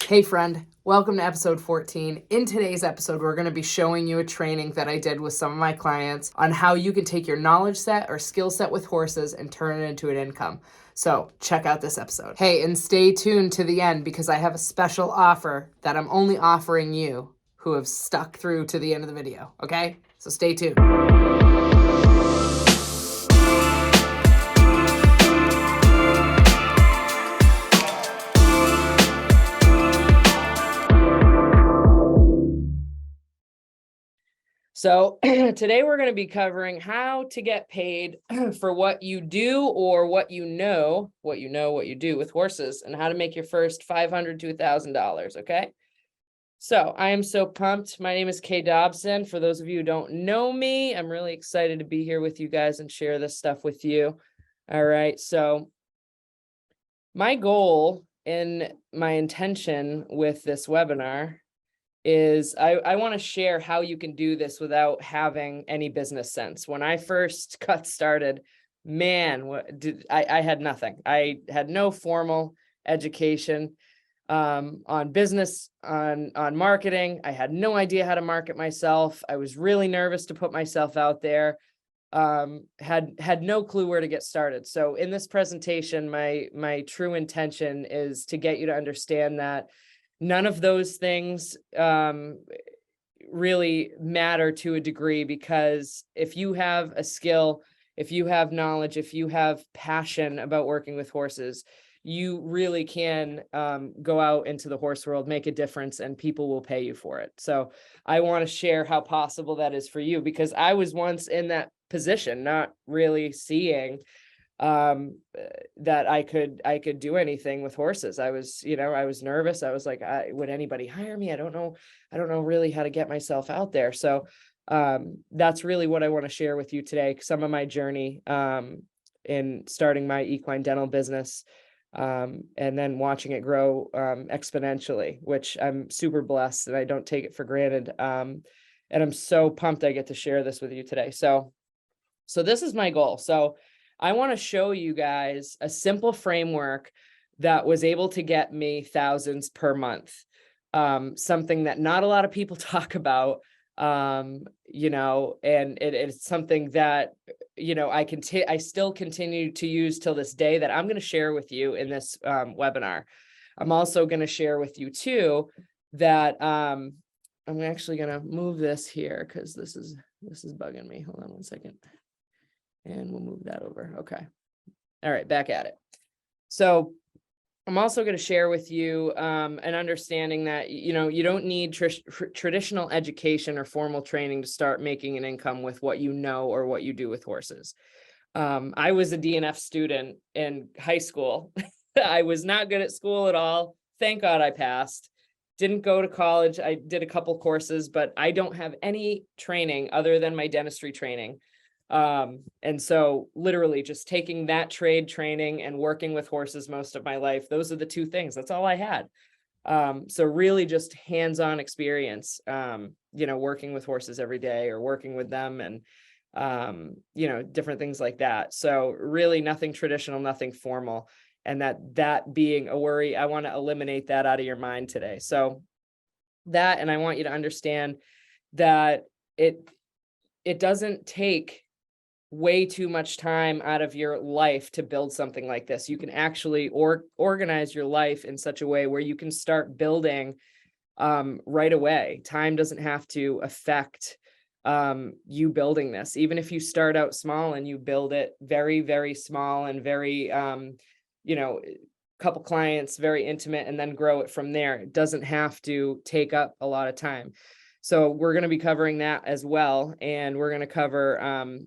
Hey friend, welcome to episode 14. In today's episode, we're going to be showing you a training that I did with some of my clients on how you can take your knowledge set or skill set with horses and turn it into an income. So check out this episode. Hey, and stay tuned to the end because I have a special offer that I'm only offering you who have stuck through to the end of the video, okay? So stay tuned. So today we're going to be covering how to get paid for what you do or what you do with horses, and how to make your first $500 to $1,000. Okay. So I am so pumped. My name is Kay Dobson. For those of you who don't know me, I'm really excited to be here with you guys and share this stuff with you. All right. So my goal and my intention with this webinar is I want to share how you can do this without having any business sense. When I first got started, man, I had nothing. I had no formal education on business, on marketing. I had no idea how to market myself. I was really nervous to put myself out there. Had no clue where to get started. So in this presentation, my true intention is to get you to understand that none of those things really matter to a degree, because if you have a skill, if you have knowledge, if you have passion about working with horses, you really can go out into the horse world, make a difference, and people will pay you for it. So I want to share how possible that is for you, because I was once in that position, not really seeing that I could do anything with horses. I was nervous. I was like, would anybody hire me? I don't know really how to get myself out there. So that's really what I want to share with you today. Some of my journey in starting my equine dental business, and then watching it grow exponentially, which I'm super blessed and I don't take it for granted. And I'm so pumped I get to share this with you today. So this is my goal. So I want to show you guys a simple framework that was able to get me thousands per month. Something that not a lot of people talk about, and it's something that, I still continue to use till this day, that I'm going to share with you in this webinar. I'm also going to share with you too that I'm actually going to move this here because this is bugging me. Hold on one second. And we'll move that over. Okay. All right, back at it. So I'm also going to share with you an understanding that, you don't need traditional education or formal training to start making an income with what you know or what you do with horses. I was a DNF student in high school. I was not good at school at all. Thank God I passed. Didn't go to college. I did a couple courses, but I don't have any training other than my dentistry training. And so literally just taking that trade training and working with horses most of my life, those are the two things. That's all I had. So really just hands-on experience, working with horses every day or working with them and, different things like that. So really nothing traditional, nothing formal. And that being a worry, I want to eliminate that out of your mind today. So that, and I want you to understand that it doesn't take way too much time out of your life to build something like this. You can actually organize your life in such a way where you can start building right away. Time doesn't have to affect you building this. Even if you start out small and you build it very, very small and very, couple clients, very intimate, and then grow it from there. It doesn't have to take up a lot of time. So we're going to be covering that as well. And we're going to cover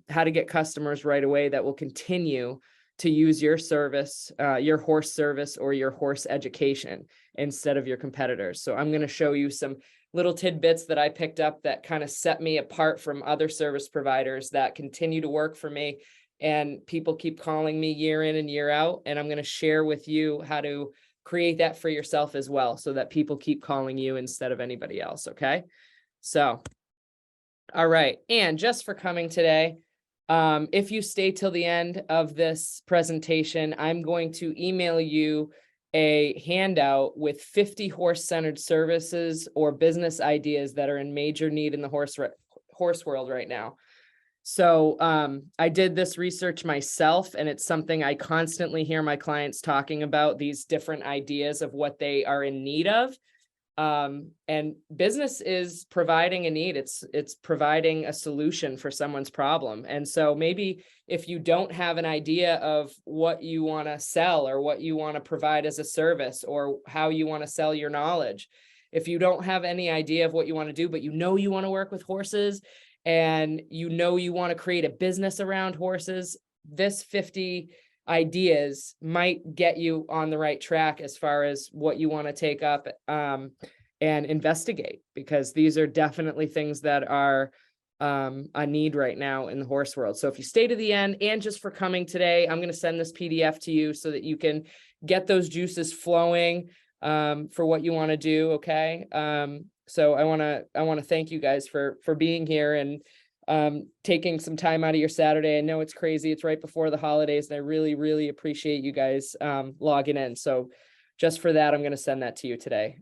how to get customers right away that will continue to use your service, your horse service, or your horse education instead of your competitors. So I'm going to show you some little tidbits that I picked up that kind of set me apart from other service providers that continue to work for me. And people keep calling me year in and year out. And I'm going to share with you how to create that for yourself as well, so that people keep calling you instead of anybody else. Okay. So, all right. And just for coming today, if you stay till the end of this presentation, I'm going to email you a handout with 50 horse-centered services or business ideas that are in major need in the horse world right now. So I did this research myself, and it's something I constantly hear my clients talking about, these different ideas of what they are in need of. And business is providing a need. It's providing a solution for someone's problem. And so maybe if you don't have an idea of what you want to sell or what you want to provide as a service or how you want to sell your knowledge, if you don't have any idea of what you want to do, but you know you want to work with horses and you know you want to create a business around horses, this 50 ideas might get you on the right track as far as what you want to take up and investigate, because these are definitely things that are a need right now in the horse world. So if you stay to the end, and just for coming today, I'm going to send this PDF to you so that you can get those juices flowing for what you want to do. Okay. So I want to thank you guys for being here and taking some time out of your Saturday. I know it's crazy. It's right before the holidays, and I really, really appreciate you guys logging in. So just for that, I'm going to send that to you today.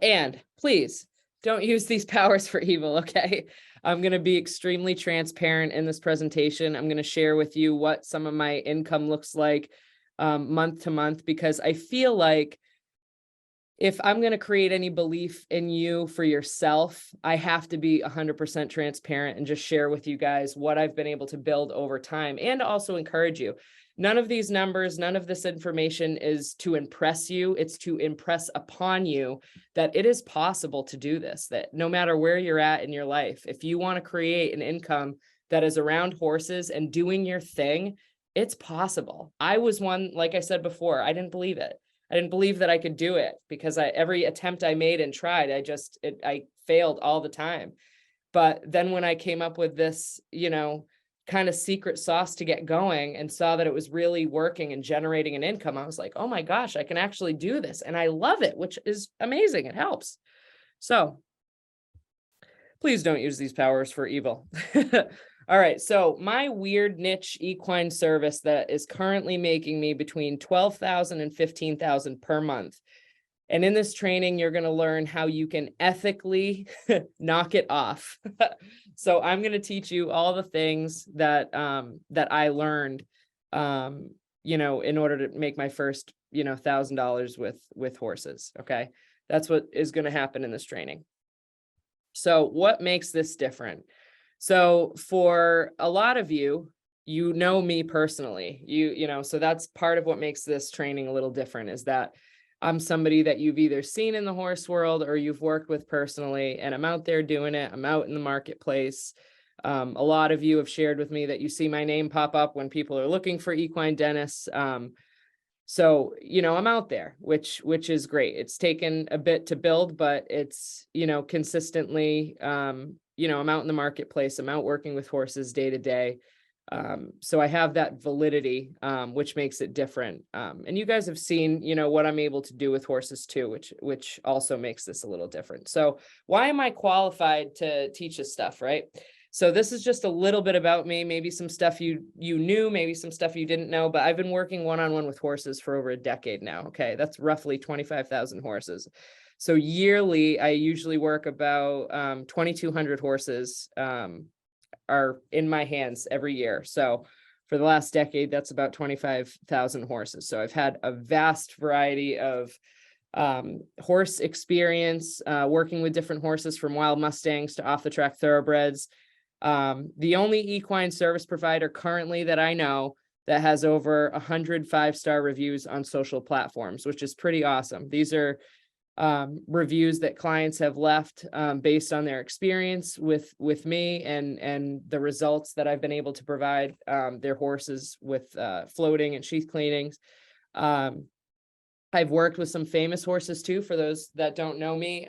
And please don't use these powers for evil. Okay. I'm going to be extremely transparent in this presentation. I'm going to share with you what some of my income looks like month to month, because I feel like if I'm going to create any belief in you for yourself, I have to be 100% transparent and just share with you guys what I've been able to build over time, and also encourage you. None of these numbers, none of this information is to impress you. It's to impress upon you that it is possible to do this, that no matter where you're at in your life, if you want to create an income that is around horses and doing your thing, it's possible. I was one, like I said before, I didn't believe it. I didn't believe that I could do it, because every attempt I made and tried, I failed all the time. But then when I came up with this, kind of secret sauce to get going and saw that it was really working and generating an income, I was like, oh my gosh, I can actually do this. And I love it, which is amazing. It helps. So please don't use these powers for evil. All right. So my weird niche equine service that is currently making me between $12,000 and $15,000 per month. And in this training, you're going to learn how you can ethically knock it off. So I'm going to teach you all the things that that I learned, in order to make my first, $1,000 with horses. Okay. That's what is going to happen in this training. So what makes this different? So for a lot of you, me personally, so that's part of what makes this training a little different, is that I'm somebody that you've either seen in the horse world or you've worked with personally, and I'm out there doing it. I'm out in the marketplace. A lot of you have shared with me that you see my name pop up when people are looking for equine dentists. So, I'm out there, which is great. It's taken a bit to build, but it's, consistently, I'm out in the marketplace. I'm out working with horses day to day. So I have that validity, which makes it different. And you guys have seen, what I'm able to do with horses too, which also makes this a little different. So why am I qualified to teach this stuff, right? So this is just a little bit about me, maybe some stuff you knew, maybe some stuff you didn't know, but I've been working one-on-one with horses for over a decade now. Okay. That's roughly 25,000 horses. So yearly, I usually work about 2,200 horses are in my hands every year. So for the last decade, that's about 25,000 horses. So I've had a vast variety of horse experience, working with different horses, from wild Mustangs to off-the-track thoroughbreds. The only equine service provider currently that I know that has over 100 5-star reviews on social platforms, which is pretty awesome. These are reviews that clients have left based on their experience with me and the results that I've been able to provide their horses with floating and sheath cleanings. I've worked with some famous horses too, for those that don't know me.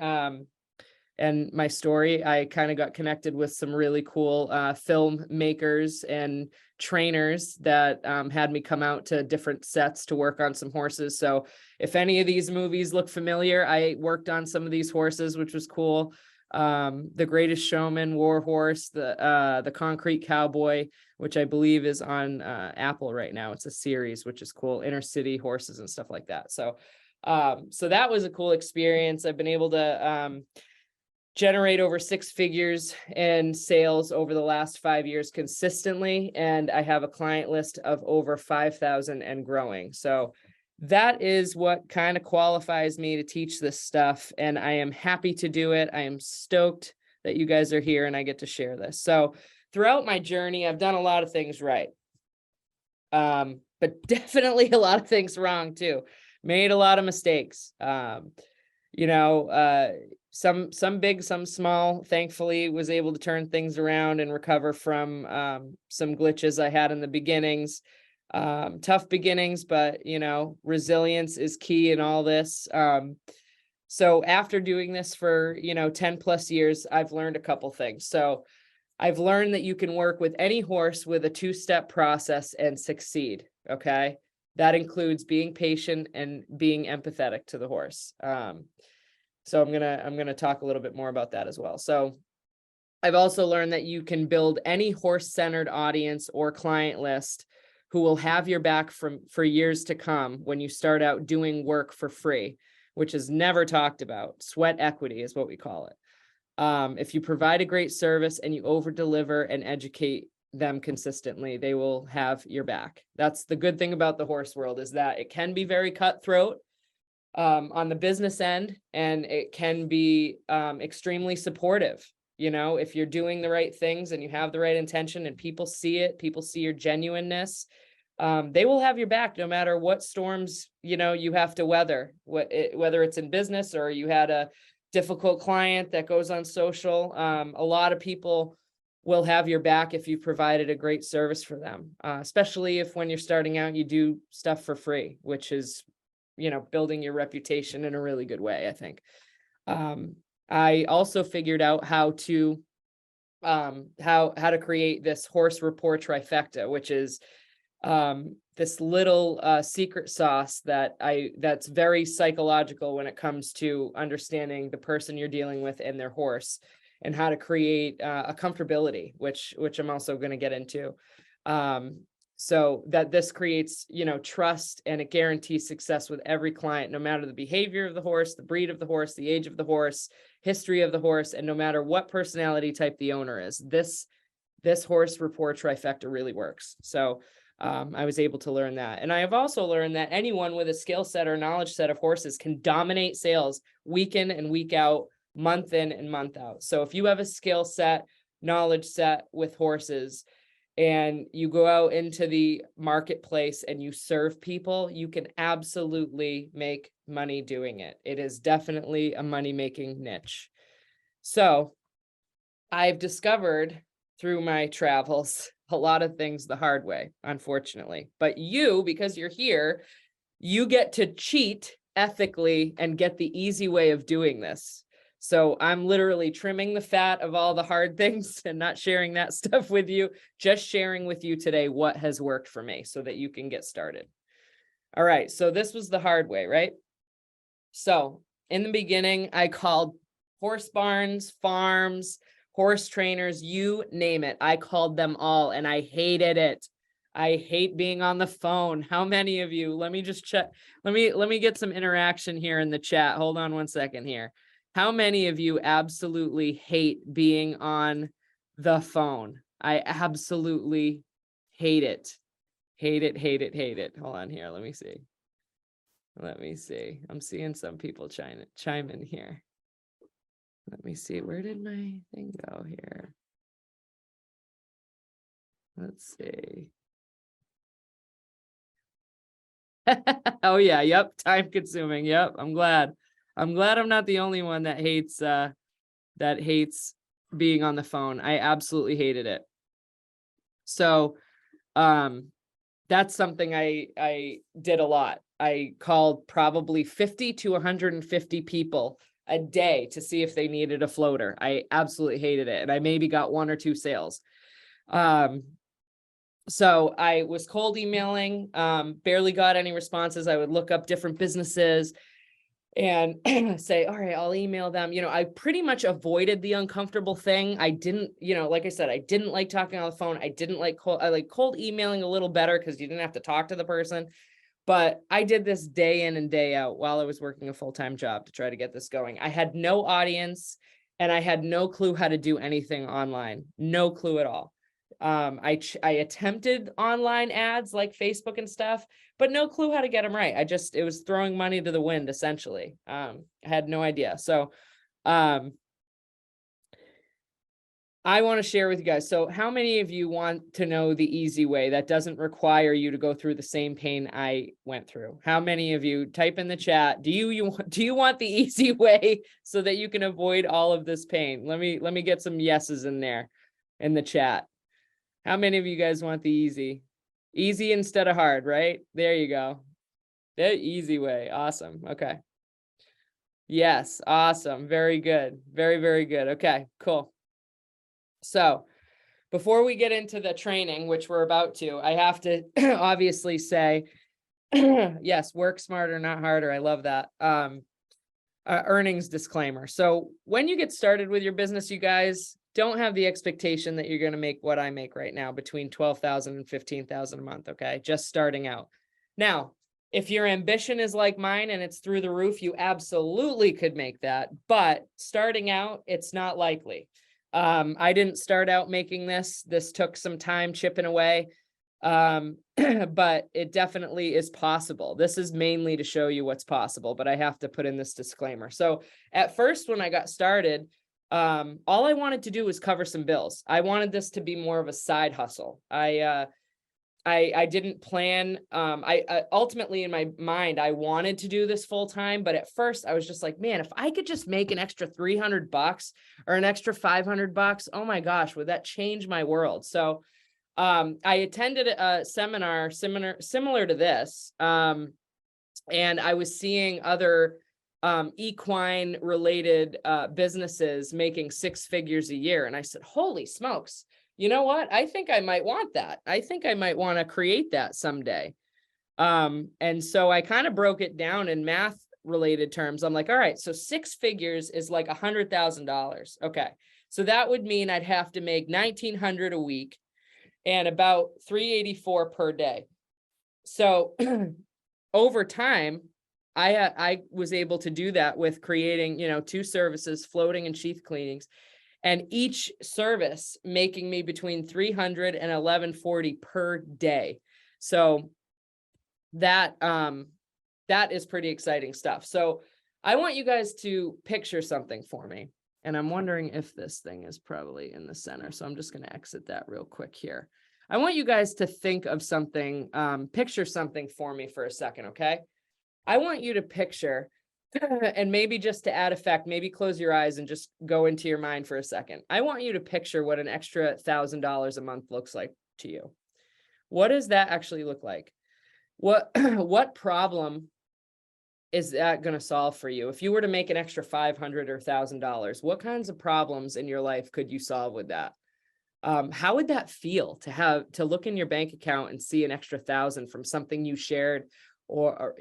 And my story, I kind of got connected with some really cool filmmakers and trainers that had me come out to different sets to work on some horses. So if any of these movies look familiar, I worked on some of these horses, which was cool. The Greatest Showman, War Horse, the Concrete Cowboy, which I believe is on Apple right now. It's a series, which is cool. Inner city horses and stuff like that. So that was a cool experience. I've been able to generate over 6 figures in sales over the last 5 years consistently. And I have a client list of over 5,000 and growing. So that is what kind of qualifies me to teach this stuff. And I am happy to do it. I am stoked that you guys are here and I get to share this. So throughout my journey, I've done a lot of things right. But definitely a lot of things wrong too. Made a lot of mistakes. Some big, some small. Thankfully was able to turn things around and recover from some glitches I had in the beginnings. Tough beginnings, but resilience is key in all this. So after doing this for 10 plus years, I've learned a couple things. So I've learned that you can work with any horse with a 2-step process and succeed. Okay. That includes being patient and being empathetic to the horse. So I'm gonna talk a little bit more about that as well. So I've also learned that you can build any horse-centered audience or client list who will have your back for years to come when you start out doing work for free, which is never talked about. Sweat equity is what we call it. If you provide a great service and you over-deliver and educate them consistently, they will have your back. That's the good thing about the horse world, is that it can be very cutthroat on the business end, and it can be extremely supportive. If you're doing the right things and you have the right intention and people see it, people see your genuineness, they will have your back no matter what storms you have to weather, whether it's in business or you had a difficult client that goes on social. A lot of people will have your back if you provided a great service for them, especially if when you're starting out, you do stuff for free, which is, building your reputation in a really good way, I think. I also figured out how to create this horse rapport trifecta, which is this little secret sauce that's very psychological when it comes to understanding the person you're dealing with and their horse, and how to create a comfortability, which I'm also going to get into. So that this creates, trust, and it guarantees success with every client, no matter the behavior of the horse, the breed of the horse, the age of the horse, history of the horse, and no matter what personality type the owner is. This horse rapport trifecta really works. So I was able to learn that. And I have also learned that anyone with a skill set or knowledge set of horses can dominate sales week in and week out, month in and month out. So if you have a skill set, knowledge set with horses, and you go out into the marketplace and you serve people, you can absolutely make money doing it. It is definitely a money-making niche. So I've discovered through my travels a lot of things the hard way, unfortunately. But you, because you're here, you get to cheat ethically and get the easy way of doing this. So I'm literally trimming the fat of all the hard things and not sharing that stuff with you, just sharing with you today what has worked for me so that you can get started. All right, so this was the hard way, right? So in the beginning, I called horse barns, farms, horse trainers, you name it. I called them all and I hated it. I hate being on the phone. How many of you, let me just check. Let me get some interaction here in the chat. Hold on one second here. How many of you absolutely hate being on the phone? I absolutely hate it. Hate it, hate it, hate it. Hold on here. Let me see. I'm seeing some people chime in here. Let me see. Where did my thing go here? Let's see. Oh yeah. Yep. Time consuming. Yep. I'm glad I'm not the only one that hates being on the phone. I absolutely hated it. So, that's something I did a lot. I called probably 50 to 150 people a day to see if they needed a floater. I absolutely hated it. And I maybe got 1 or 2 sales. So I was cold emailing, barely got any responses. I would look up different businesses. and say, all right, I'll email them. I pretty much avoided the uncomfortable thing. I didn't, like I said, I didn't like talking on the phone. I didn't like I like cold emailing a little better because you didn't have to talk to the person. But I did this day in and day out while I was working a full-time job to try to get this going. I had no audience and I had no clue how to do anything online. No clue at all. I attempted online ads like Facebook and stuff, but no clue how to get them right. It was throwing money to the wind, essentially. I had no idea. So, I want to share with you guys. So how many of you want to know the easy way that doesn't require you to go through the same pain I went through? How many of you type in the chat? Do you want the easy way so that you can avoid all of this pain? Let me get some yeses in there in the chat. How many of you guys want the easy instead of hard, right? There you go. The easy way. Awesome. Okay. Yes. Awesome. Very good. Very, very good. Okay, cool. So before we get into the training, which we're about to, I have to obviously say, yes, work smarter, not harder. I love that. Earnings disclaimer. So when you get started with your business, you guys don't have the expectation that you're going to make what I make right now, between 12,000 and 15,000 a month. Okay. Just starting out. Now, if your ambition is like mine and it's through the roof, you absolutely could make that. But starting out, it's not likely. I didn't start out making this. This took some time chipping away. But it definitely is possible. This is mainly to show you what's possible, but I have to put in this disclaimer. So at first, when I got started, all I wanted to do was cover some bills. I wanted this to be more of a side hustle. I didn't plan, I ultimately in my mind, I wanted to do this full time, but at first I was just like, man, if I could just make an extra $300 or an extra $500, oh my gosh, would that change my world? So, I attended a seminar similar to this, and I was seeing other, equine related, businesses making 6 figures a year. And I said, holy smokes. You know what? I think I might want that. I think I might want to create that someday. And so I kind of broke it down in math related terms. I'm like, all right, so 6 figures is like $100,000. Okay. So that would mean I'd have to make 1,900 a week and about 384 per day. So over time, I was able to do that with creating, 2 services, floating and sheath cleanings, and each service making me between 300 and 1140 per day. So that is pretty exciting stuff. So I want you guys to picture something for me. And I'm wondering if this thing is probably in the center. So I'm just going to exit that real quick here. I want you guys to think of something, picture something for me for a second, okay? I want you to picture, and maybe just to add effect, maybe close your eyes and just go into your mind for a second. I want you to picture what an extra $1,000 a month looks like to you. What does that actually look like? What problem is that going to solve for you? If you were to make an extra $500 or $1,000, what kinds of problems in your life could you solve with that? How would that feel to look in your bank account and see an extra 1,000 from something you shared, or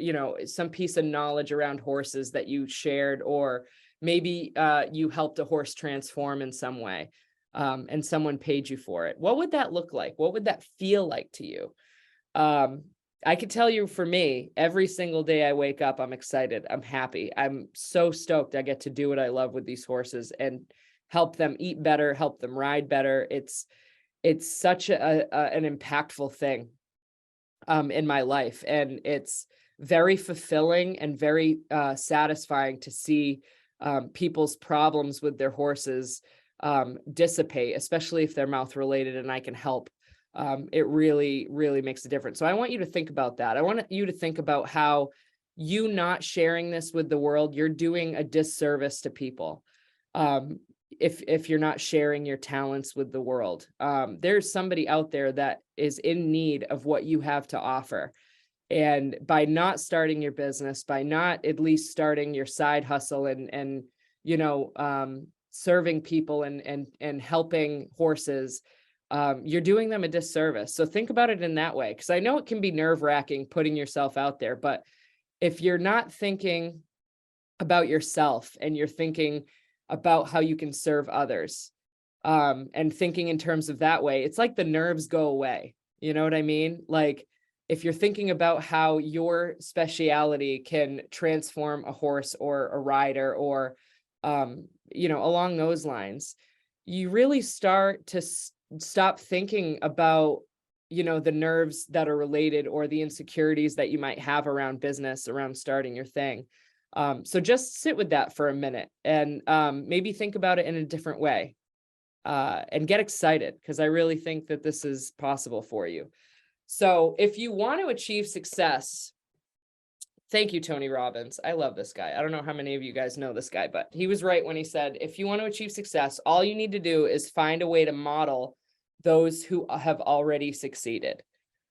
some piece of knowledge around horses that you shared, or maybe you helped a horse transform in some way, and someone paid you for it? What would that look like? What would that feel like to you? I could tell you, for me, every single day I wake up, I'm excited. I'm happy. I'm so stoked I get to do what I love with these horses and help them eat better, help them ride better. It's such an impactful thing in my life. And it's very fulfilling and very satisfying to see people's problems with their horses dissipate, especially if they're mouth related and I can help. It really, really makes a difference. So I want you to think about that. I want you to think about how you not sharing this with the world, you're doing a disservice to people. If you're not sharing your talents with the world, there's somebody out there that is in need of what you have to offer. And by not starting your business, by not at least starting your side hustle and serving people and helping horses, you're doing them a disservice. So think about it in that way, because I know it can be nerve-wracking putting yourself out there, but if you're not thinking about yourself and you're thinking about how you can serve others, and thinking in terms of that way, it's like the nerves go away. You know what I mean? Like if you're thinking about how your speciality can transform a horse or a rider or, along those lines, you really start to stop thinking about, the nerves that are related or the insecurities that you might have around business, around starting your thing. So just sit with that for a minute and maybe think about it in a different way, and get excited, because I really think that this is possible for you. So if you want to achieve success, thank you, Tony Robbins. I love this guy. I don't know how many of you guys know this guy, but he was right when he said, if you want to achieve success, all you need to do is find a way to model those who have already succeeded.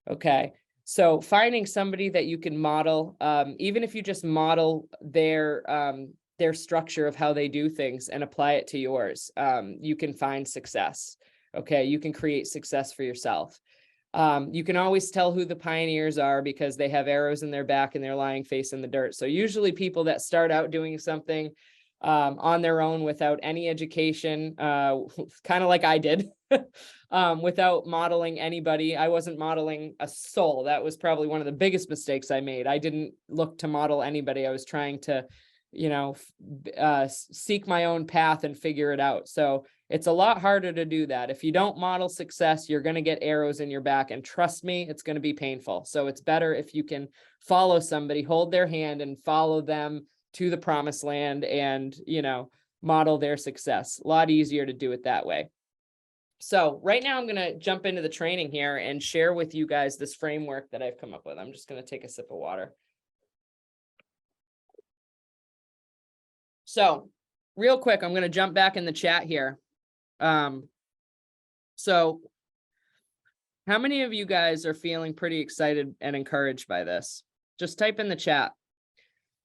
Okay. So finding somebody that you can model, even if you just model their structure of how they do things and apply it to yours, you can find success. Okay. You can create success for yourself. You can always tell who the pioneers are because they have arrows in their back and they're lying face in the dirt. So usually people that start out doing something on their own without any education, kind of like I did, without modeling anybody. I wasn't modeling a soul. That was probably one of the biggest mistakes I made. I didn't look to model anybody. I was trying to, seek my own path and figure it out. So it's a lot harder to do that. If you don't model success, you're going to get arrows in your back. And trust me, it's going to be painful. So it's better if you can follow somebody, hold their hand and follow them to the promised land and, model their success. A lot easier to do it that way. So right now I'm going to jump into the training here and share with you guys this framework that I've come up with. I'm just going to take a sip of water. So real quick, I'm going to jump back in the chat here. So how many of you guys are feeling pretty excited and encouraged by this? Just type in the chat.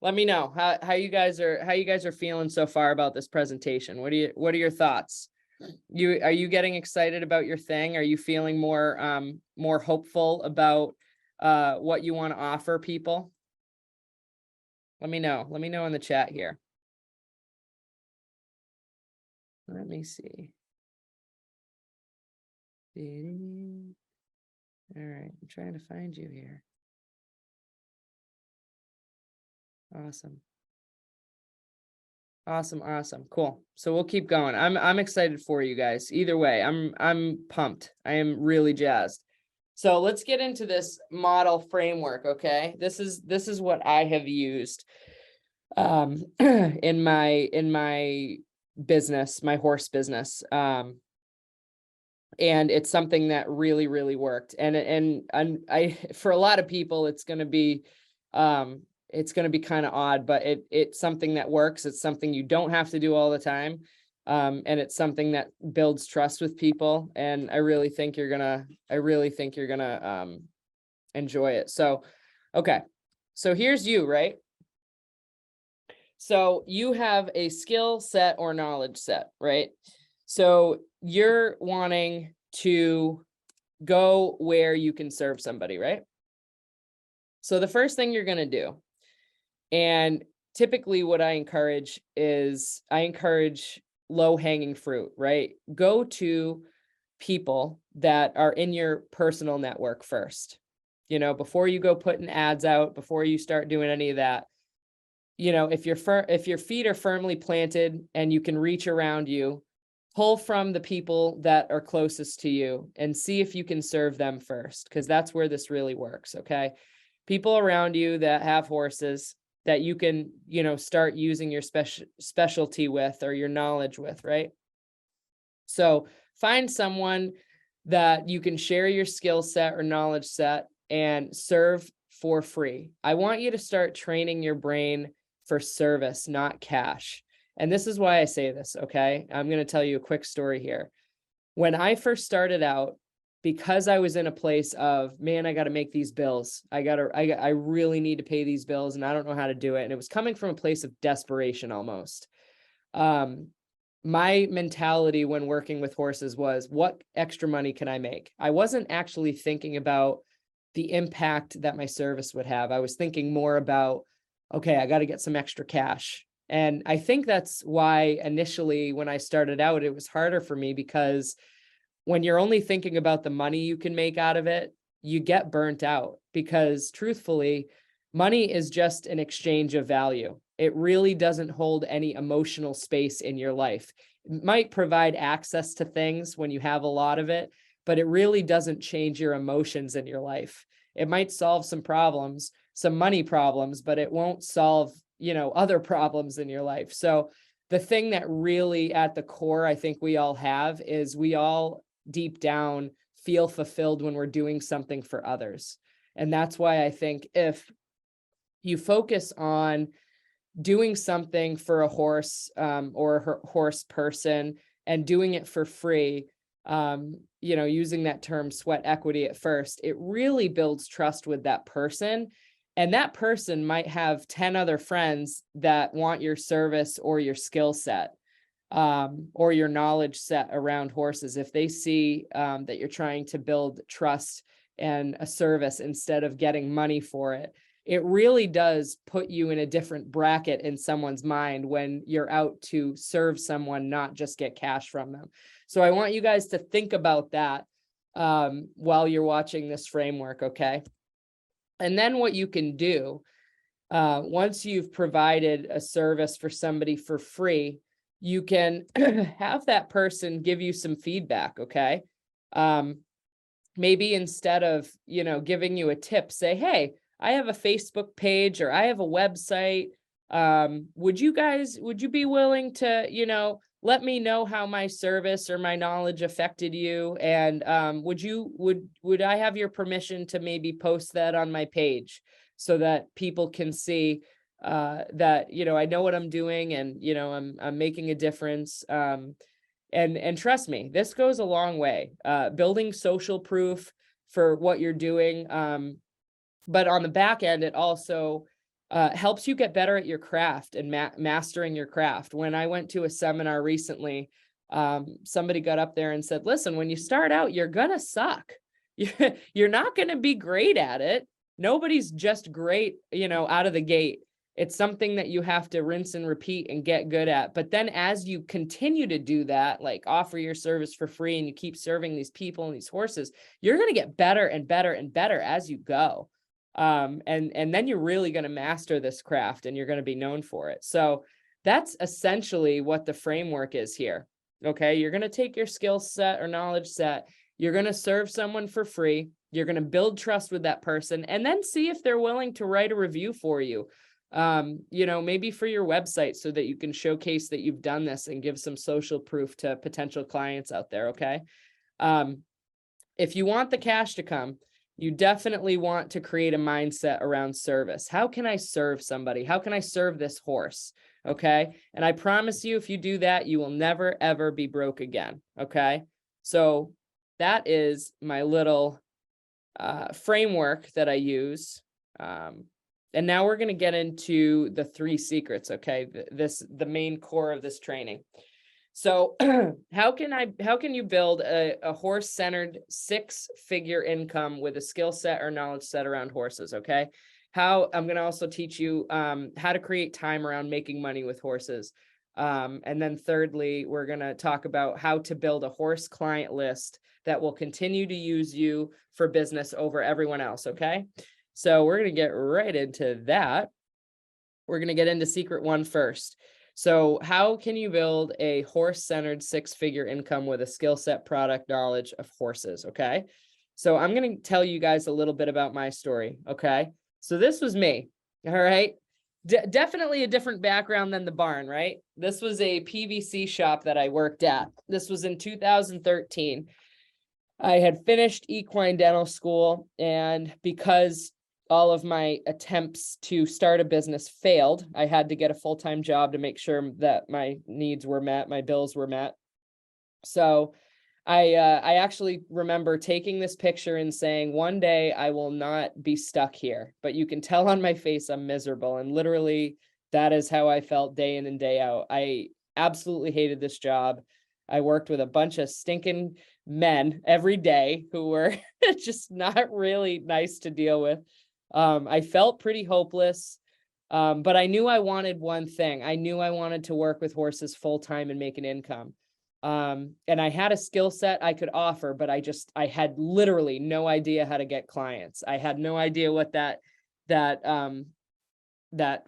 Let me know how you guys are feeling so far about this presentation. What are your thoughts? Are you getting excited about your thing? Are you feeling more hopeful about what you want to offer people? Let me know. Let me know in the chat here. Let me see. All right, I'm trying to find you here. Awesome. Awesome. Cool. So we'll keep going. I'm excited for you guys. Either way, I'm pumped. I am really jazzed. So let's get into this model framework, okay? This is what I have used in my business, my horse business. And it's something that really worked. And I for a lot of people it's going to be kind of odd, but it's something that works. It's something you don't have to do all the time. And it's something that builds trust with people. And I really think you're gonna enjoy it. So, okay. So here's you, right? So you have a skill set or knowledge set, right? So you're wanting to go where you can serve somebody, right? So the first thing you're going to do, and typically what I encourage is low-hanging fruit, right? Go to people that are in your personal network first. Before you go putting ads out, before you start doing any of that, if your feet are firmly planted and you can reach around you, pull from the people that are closest to you and see if you can serve them first, because that's where this really works. Okay. People around you that have horses that you can, start using your specialty with or your knowledge with, right? So find someone that you can share your skill set or knowledge set and serve for free. I want you to start training your brain for service, not cash. And this is why I say this, okay? I'm going to tell you a quick story here. When I first started out, because I was in a place of, man, I got to make these bills. I really need to pay these bills and I don't know how to do it. And it was coming from a place of desperation almost. My mentality when working with horses was, what extra money can I make? I wasn't actually thinking about the impact that my service would have. I was thinking more about, okay, I got to get some extra cash. And I think that's why initially when I started out, it was harder for me, because when you're only thinking about the money you can make out of it, you get burnt out, because truthfully, money is just an exchange of value. It really doesn't hold any emotional space in your life. It might provide access to things when you have a lot of it, but it really doesn't change your emotions in your life. It might solve some problems, some money problems, but it won't solve, other problems in your life. So the thing that really at the core, I think we all have, is we all deep down feel fulfilled when we're doing something for others. And that's why I think if you focus on doing something for a horse, or a horse person, and doing it for free, using that term sweat equity at first, it really builds trust with that person. And that person might have 10 other friends that want your service or your skill set, or your knowledge set around horses. If they see that you're trying to build trust and a service instead of getting money for it, it really does put you in a different bracket in someone's mind when you're out to serve someone, not just get cash from them. So I want you guys to think about that while you're watching this framework, okay? And then what you can do, once you've provided a service for somebody for free, you can have that person give you some feedback, okay? Maybe instead of, giving you a tip, say, hey, I have a Facebook page, or I have a website. Would you be willing to, let me know how my service or my knowledge affected you? And would I have your permission to maybe post that on my page so that people can see that, I know what I'm doing, and, I'm making a difference. And trust me, this goes a long way, building social proof for what you're doing. But on the back end, it also helps you get better at your craft and mastering your craft. When I went to a seminar recently, somebody got up there and said, listen, when you start out, you're going to suck. You're not going to be great at it. Nobody's just great, out of the gate. It's something that you have to rinse and repeat and get good at. But then as you continue to do that, like offer your service for free, and you keep serving these people and these horses, you're going to get better and better and better as you go. And then you're really going to master this craft, and you're going to be known for it. So that's essentially what the framework is here. Okay. You're going to take your skill set or knowledge set. You're going to serve someone for free. You're going to build trust with that person, and then see if they're willing to write a review for you. Maybe for your website, so that you can showcase that you've done this and give some social proof to potential clients out there. Okay. If you want the cash to come, you definitely want to create a mindset around service. How can I serve somebody? How can I serve this horse? Okay. And I promise you, if you do that, you will never, ever be broke again. Okay. So that is my little framework that I use. And now we're going to get into the 3 secrets. Okay. The main core of this training. So how can you build a horse-centered 6-figure income with a skill set or knowledge set around horses? Okay. I'm going to also teach you how to create time around making money with horses. And then thirdly, we're going to talk about how to build a horse client list that will continue to use you for business over everyone else. Okay. So we're going to get right into that. We're going to get into secret 1 first. So how can you build a horse-centered 6-figure income with a skill set, product knowledge of horses? Okay. So I'm going to tell you guys a little bit about my story. Okay. So this was me. All right. Definitely a different background than the barn, right? This was a PVC shop that I worked at. This was in 2013. I had finished equine dental school, and because all of my attempts to start a business failed, I had to get a full-time job to make sure that my needs were met, my bills were met. So I actually remember taking this picture and saying, one day I will not be stuck here, but you can tell on my face I'm miserable. And literally that is how I felt day in and day out. I absolutely hated this job. I worked with a bunch of stinking men every day who were just not really nice to deal with. I felt pretty hopeless. But I knew I wanted one thing. I knew I wanted to work with horses full time and make an income. And I had a skill set I could offer, but I had literally no idea how to get clients. I had no idea what that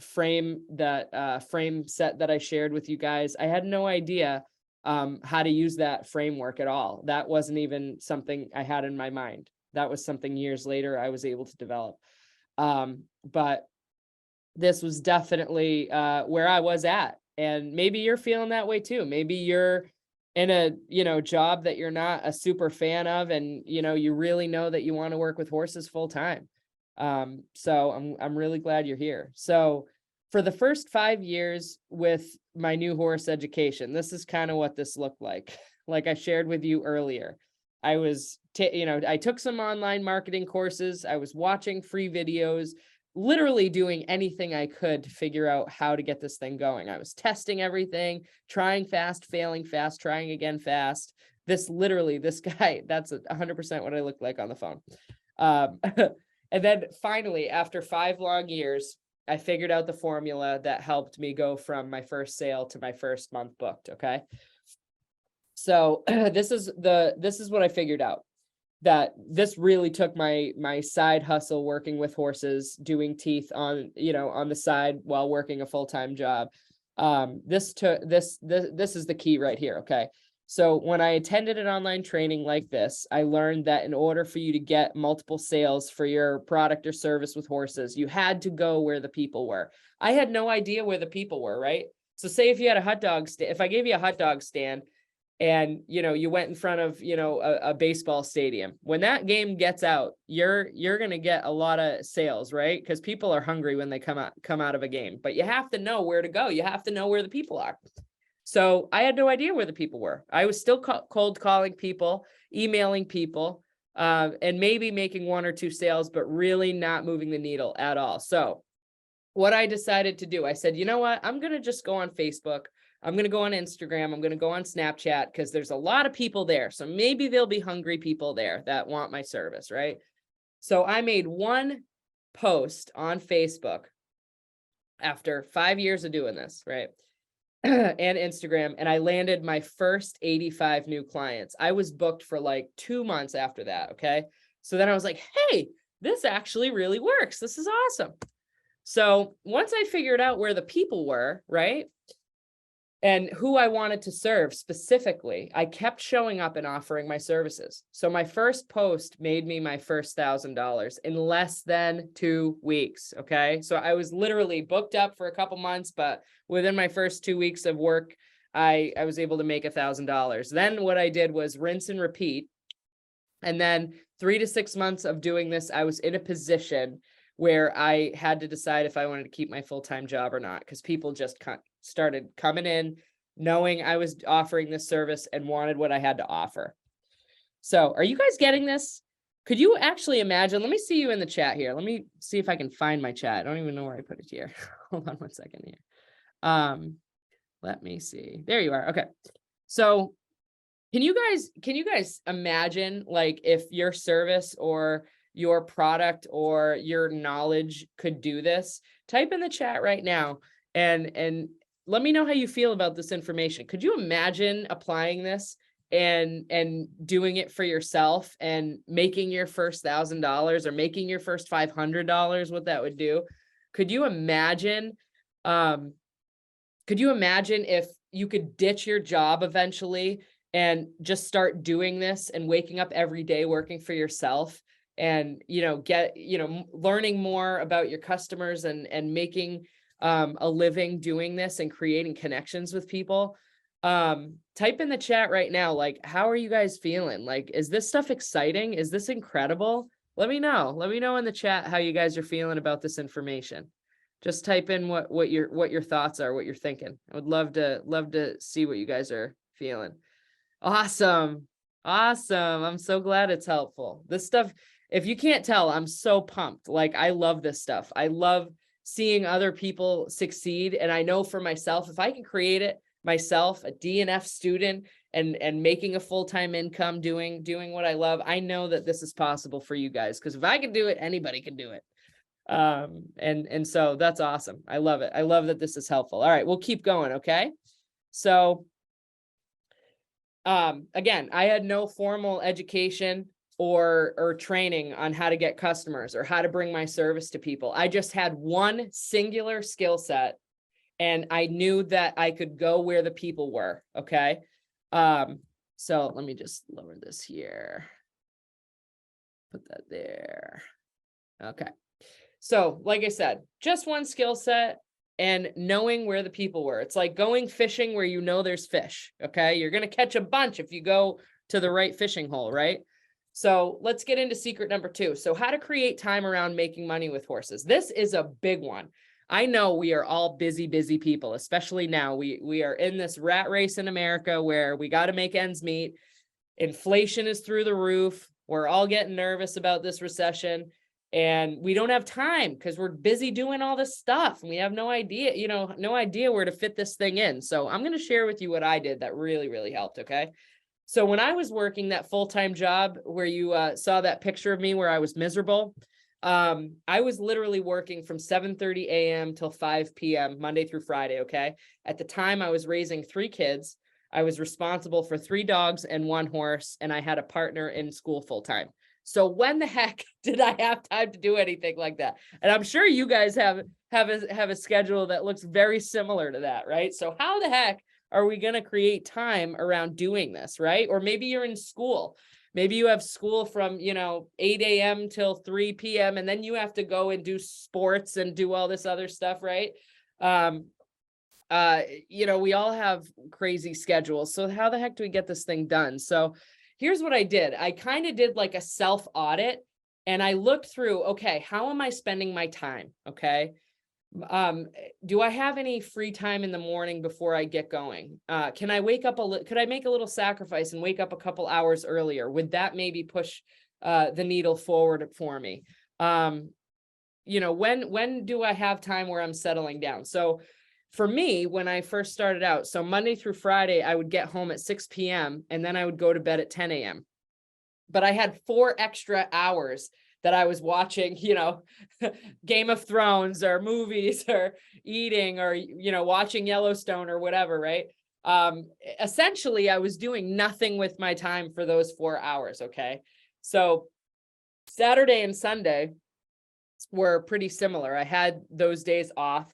frame set that I shared with you guys. I had no idea how to use that framework at all. That wasn't even something I had in my mind. That was something years later I was able to develop. But this was definitely where I was at. And maybe you're feeling that way too. Maybe you're in a, job that you're not a super fan of, and, you really know that you want to work with horses full time. So I'm really glad you're here. So for the first 5 years with my new horse education, this is kind of what this looked like. Like I shared with you earlier, I was, I took some online marketing courses. I was watching free videos, literally doing anything I could to figure out how to get this thing going. I was testing everything, trying fast, failing fast, trying again fast. This guy, that's 100% what I look like on the phone. And then finally, after 5 long years, I figured out the formula that helped me go from my first sale to my first month booked. Okay. So this is what I figured out. That this really took my side hustle, working with horses, doing teeth on the side while working a full-time job. This is the key right here. Okay. So when I attended an online training like this, I learned that in order for you to get multiple sales for your product or service with horses, you had to go where the people were. I had no idea where the people were, right? So say if you had a hot dog stand, if I gave you a hot dog stand, and you went in front of a baseball stadium, when that game gets out, you're going to get a lot of sales, right? Because people are hungry when they come out of a game, but you have to know where to go. You have to know where the people are. So I had no idea where the people were. I was still cold calling people, emailing people, and maybe making 1 or 2 sales, but really not moving the needle at all. So what I decided to do, I said, you know what, I'm going to just go on Facebook. I'm going to go on Instagram. I'm going to go on Snapchat, because there's a lot of people there. So maybe there'll be hungry people there that want my service, right? So I made 1 post on Facebook after 5 years of doing this, right? And Instagram, and I landed my first 85 new clients. I was booked for like 2 months after that. Okay. So then I was like, hey, this actually really works. This is awesome. So once I figured out where the people were, right, and who I wanted to serve specifically, I kept showing up and offering my services. So my first post made me my first $1,000 in less than 2 weeks. Okay. So I was literally booked up for a couple months, but within my first 2 weeks of work, I was able to make $1,000. Then what I did was rinse and repeat. And then 3 to 6 months of doing this, I was in a position where I had to decide if I wanted to keep my full-time job or not, because people just started coming in, knowing I was offering this service and wanted what I had to offer. So are you guys getting this? Could you actually imagine? Let me see you in the chat here. Let me see if I can find my chat. I don't even know where I put it here. Hold on 1 second here. Let me see. There you are. Okay. So can you guys imagine, like, if your service or your product or your knowledge could do this? Type in the chat right now and let me know how you feel about this information. Could you imagine applying this and doing it for yourself and making your first $1,000 or making your first $500, what that would do? Could you imagine if you could ditch your job eventually and just start doing this and waking up every day working for yourself and, learning more about your customers and making a living doing this and creating connections with people? Type in the chat right now, like, how are you guys feeling? Like, is this stuff exciting? Is this incredible? Let me know in the chat how you guys are feeling about this information. Just type in what your thoughts are, what you're thinking. I would love to see what you guys are feeling. Awesome. I'm so glad it's helpful. This stuff, if you can't tell, I'm so pumped. Like, I love this stuff. I love seeing other people succeed. And I know for myself, if I can create it myself, a DNF student, and making a full-time income doing what I love, I know that this is possible for you guys. Because if I can do it, anybody can do it. And so that's awesome. I love it. I love that this is helpful. All right, we'll keep going. Okay. So, again, I had no formal education or training on how to get customers or how to bring my service to people. I just had one singular skill set, and I knew that I could go where the people were. Okay. So let me just lower this here. Put that there. Okay. So, like I said, just one skill set and knowing where the people were. It's like going fishing where you know there's fish. Okay. You're going to catch a bunch if you go to the right fishing hole, right? So let's get into secret number 2. So how to create time around making money with horses. This is a big one. I know we are all busy people, especially now. We are in this rat race in America where we got to make ends meet. Inflation is through the roof. We're all getting nervous about this recession. And we don't have time because we're busy doing all this stuff. And we have no idea, no idea where to fit this thing in. So I'm going to share with you what I did that really, really helped. Okay. So when I was working that full-time job where you saw that picture of me where I was miserable, I was literally working from 7:30 a.m. till 5 p.m. Monday through Friday. Okay. At the time I was raising 3 kids. I was responsible for 3 dogs and 1 horse, and I had a partner in school full-time. So when the heck did I have time to do anything like that? And I'm sure you guys have a schedule that looks very similar to that, right? So how the heck are we going to create time around doing this, right? Or maybe you're in school. Maybe you have school from, 8 a.m. till 3 p.m. and then you have to go and do sports and do all this other stuff, right? We all have crazy schedules. So how the heck do we get this thing done? So here's what I did. I kind of did like a self audit, and I looked through, okay, how am I spending my time? Okay. Do I have any free time in the morning before I get going? Can I wake up could I make a little sacrifice and wake up a couple hours earlier? Would that maybe push, the needle forward for me? When do I have time where I'm settling down? So for me, when I first started out, so Monday through Friday, I would get home at 6 p.m. and then I would go to bed at 10 a.m. But I had 4 extra hours that I was watching, Game of Thrones or movies or eating or, watching Yellowstone or whatever, right? Essentially, I was doing nothing with my time for those 4 hours, okay? So Saturday and Sunday were pretty similar. I had those days off.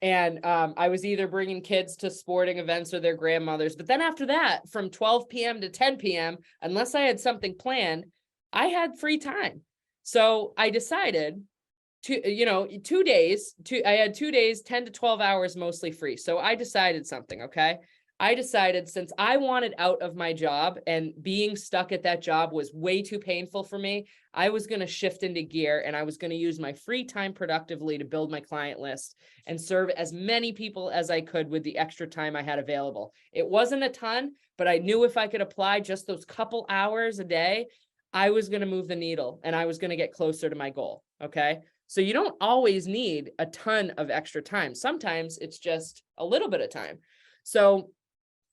And I was either bringing kids to sporting events or their grandmothers. But then after that, from 12 p.m. to 10 p.m., unless I had something planned, I had free time. So I decided to, 2 days, I had 2 days, 10 to 12 hours, mostly free. So I decided something, okay? I decided since I wanted out of my job and being stuck at that job was way too painful for me, I was going to shift into gear and I was going to use my free time productively to build my client list and serve as many people as I could with the extra time I had available. It wasn't a ton, but I knew if I could apply just those couple hours a day, I was going to move the needle and I was going to get closer to my goal. Okay. So you don't always need a ton of extra time. Sometimes it's just a little bit of time. So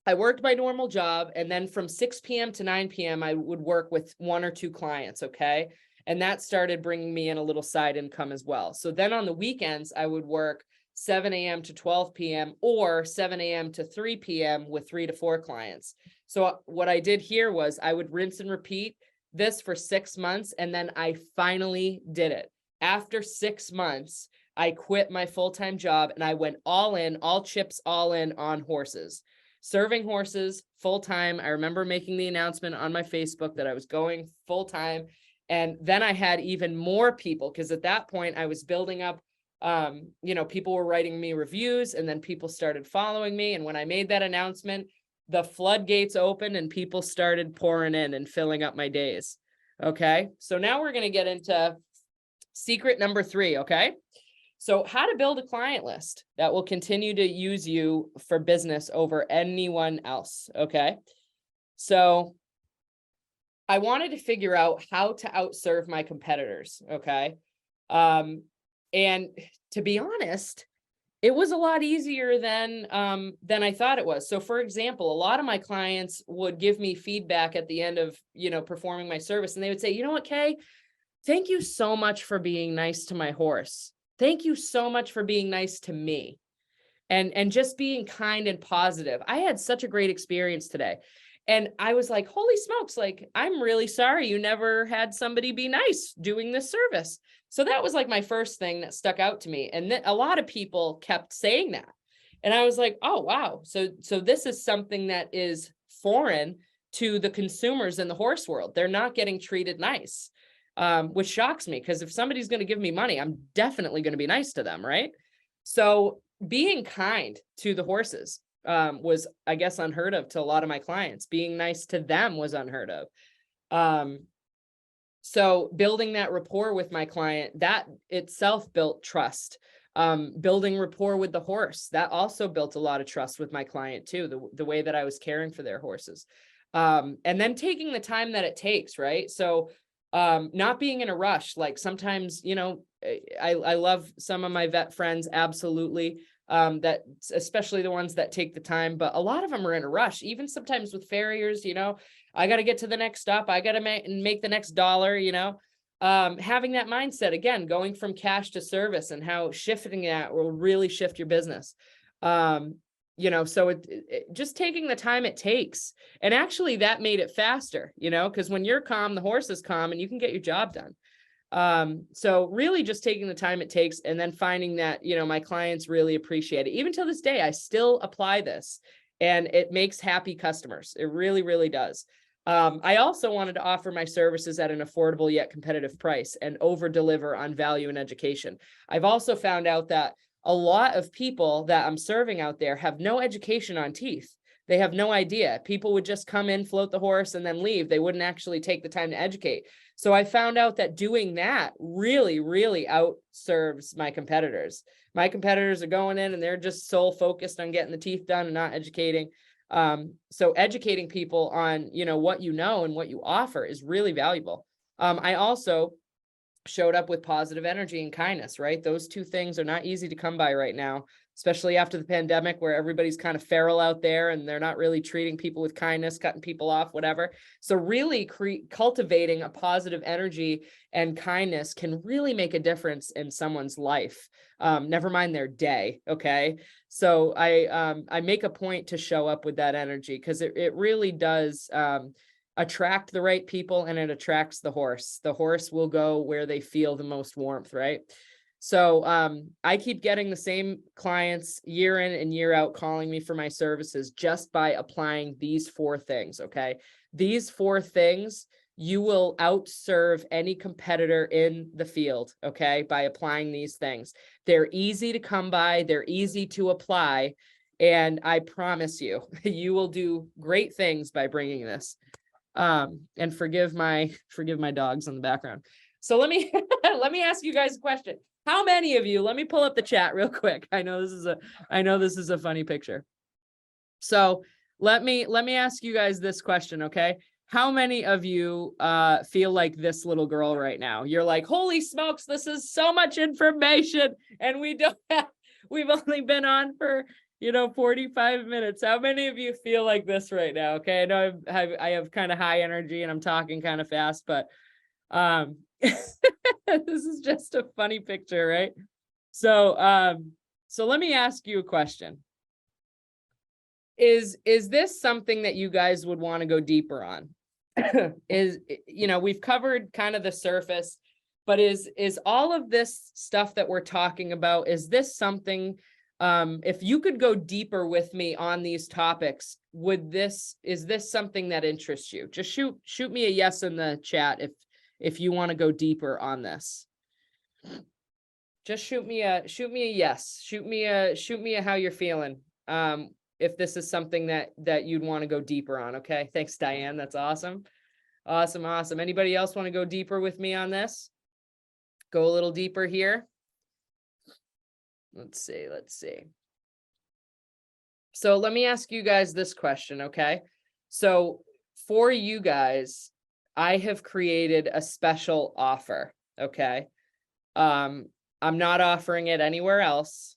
I worked my normal job, and then from 6 p.m. to 9 p.m., I would work with 1 or 2 clients, okay? And that started bringing me in a little side income as well. So then on the weekends, I would work 7 a.m. to 12 p.m. or 7 a.m. to 3 p.m. with 3 to 4 clients. So what I did here was I would rinse and repeat this for 6 months, and then I finally did it. After 6 months, I quit my full-time job, and I went all in, all chips, all in on horses. Serving horses full-time. I remember making the announcement on my Facebook that I was going full-time. And then I had even more people because at that point I was building up, people were writing me reviews and then people started following me. And when I made that announcement, the floodgates opened and people started pouring in and filling up my days. Okay. So now we're going to get into secret number 3. Okay. So how to build a client list that will continue to use you for business over anyone else. Okay. So I wanted to figure out how to outserve my competitors. Okay. And to be honest, it was a lot easier than I thought it was. So for example, a lot of my clients would give me feedback at the end of, performing my service. And they would say, you know what, Kay, thank you so much for being nice to my horse. Thank you so much for being nice to me. And just being kind and positive. I had such a great experience today. And I was like, holy smokes, like, I'm really sorry you never had somebody be nice doing this service. So that was like my first thing that stuck out to me. And then a lot of people kept saying that. And I was like, oh, wow. So this is something that is foreign to the consumers in the horse world. They're not getting treated nice, which shocks me, because if somebody's going to give me money, I'm definitely going to be nice to them, right? So being kind to the horses was, I guess, unheard of to a lot of my clients. Being nice to them was unheard of. So building that rapport with my client, that itself built trust. Building rapport with the horse, that also built a lot of trust with my client too, the way that I was caring for their horses. And then taking the time that it takes, right? So not being in a rush. Like sometimes, I love some of my vet friends, absolutely. That especially the ones that take the time, but a lot of them are in a rush, even sometimes with farriers, I got to get to the next stop. I got to make the next dollar, having that mindset, again, going from cash to service, and how shifting that will really shift your business. So it just taking the time it takes. And actually that made it faster, because when you're calm, the horse is calm and you can get your job done. So really just taking the time it takes, and then finding that, my clients really appreciate it. Even till this day, I still apply this, and it makes happy customers. It really, really does. I also wanted to offer my services at an affordable yet competitive price and over deliver on value and education. I've also found out that a lot of people that I'm serving out there have no education on teeth. They have no idea. People would just come in, float the horse, and then leave. They wouldn't actually take the time to educate. So I found out that doing that really, really outserves my competitors. My competitors are going in and they're just sole focused on getting the teeth done and not educating. So educating people on, what you know and what you offer is really valuable. I also showed up with positive energy and kindness, right? Those two things are not easy to come by right now, especially after the pandemic, where everybody's kind of feral out there and they're not really treating people with kindness, cutting people off, whatever. So really cultivating a positive energy and kindness can really make a difference in someone's life. Never mind their day. Okay. So I make a point to show up with that energy, because it really does, attract the right people, and it attracts the horse. The horse will go where they feel the most warmth, right? So I keep getting the same clients year in and year out calling me for my services just by applying these 4 things, okay? These 4 things, you will outserve any competitor in the field, okay? By applying these things. They're easy to come by, they're easy to apply, and I promise you, you will do great things by bringing this. And forgive my dogs in the background. So let me ask you guys a question. How many of you, let me pull up the chat real quick. I know this is a funny picture. So let me ask you guys this question, okay? How many of you feel like this little girl right now? You're like, holy smokes, this is so much information, and we've only been on for 45 minutes. How many of you feel like this right now? Okay. I know I have kind of high energy and I'm talking kind of fast, but this is just a funny picture, right? So let me ask you a question. Is this something that you guys would want to go deeper on? We've covered kind of the surface, but is all of this stuff that we're talking about, is this something, if you could go deeper with me on these topics, is this something that interests you? Just shoot me a yes in the chat if you want to go deeper on this. Just shoot me a yes. Shoot me a how you're feeling. If this is something that you'd want to go deeper on. Okay. Thanks, Diane. That's awesome. Awesome. Anybody else want to go deeper with me on this? Go a little deeper here. Let's see. So let me ask you guys this question, okay? So for you guys, I have created a special offer, okay? I'm not offering it anywhere else,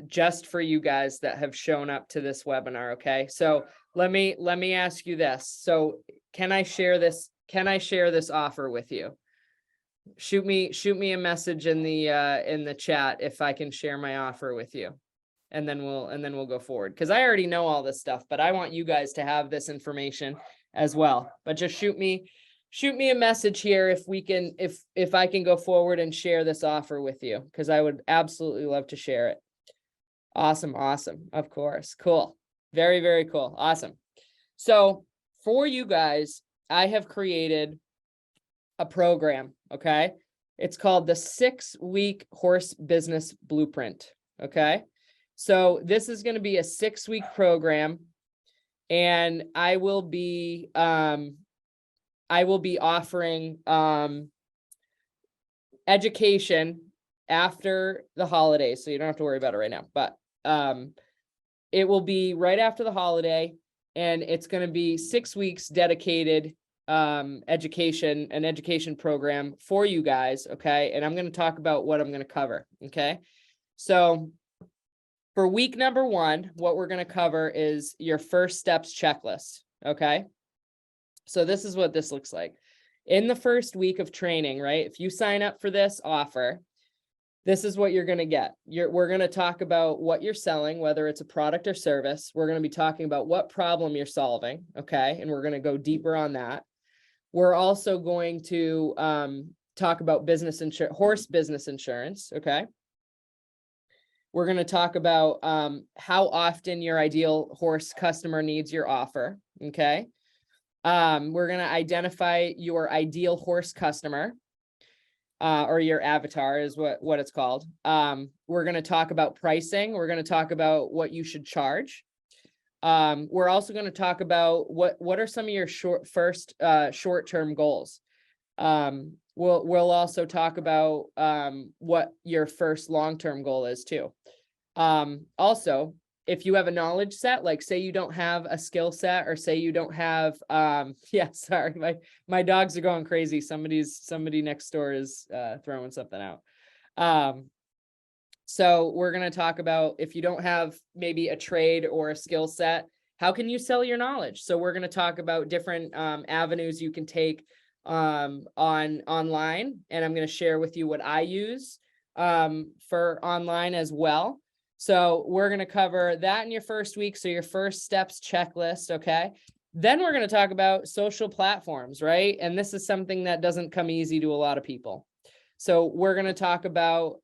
just for you guys that have shown up to this webinar, okay? So let me ask you this. So can I share this offer with you? Shoot me a message in the chat if I can share my offer with you. And then we'll go forward. Cause I already know all this stuff, but I want you guys to have this information as well. But just shoot me a message here if we can, if I can go forward and share this offer with you, because I would absolutely love to share it. Awesome. Of course. Cool. Very, very cool. Awesome. So for you guys, I have created a program. Okay. It's called the 6-week horse business blueprint. Okay. So this is going to be a 6-week program, and I will be offering education after the holidays. So you don't have to worry about it right now, but it will be right after the holiday, and it's going to be 6 weeks dedicated an education program for you guys. Okay. And I'm going to talk about what I'm going to cover. Okay. So for week number 1, what we're going to cover is your first steps checklist. Okay. So this is what this looks like. In the first week of training, right? If you sign up for this offer, this is what you're going to get. We're going to talk about what you're selling, whether it's a product or service. We're going to be talking about what problem you're solving. Okay. And we're going to go deeper on that. We're also going to talk about horse business insurance. Okay. We're going to talk about how often your ideal horse customer needs your offer. Okay. We're going to identify your ideal horse customer, or your avatar is what it's called. We're going to talk about pricing. We're going to talk about what you should charge. We're also going to talk about what are some of your short-term goals. We'll also talk about what your first long-term goal is too. Also, if you have a knowledge set, like say you don't have a skill set, or say you don't have, sorry, my dogs are going crazy. Somebody next door is throwing something out. So we're going to talk about, if you don't have maybe a trade or a skill set, how can you sell your knowledge? So we're going to talk about different avenues you can take online, and I'm going to share with you what I use for online as well. So we're going to cover that in your first week. So your first steps checklist. Okay. Then we're going to talk about social platforms, right? And this is something that doesn't come easy to a lot of people. So we're going to talk about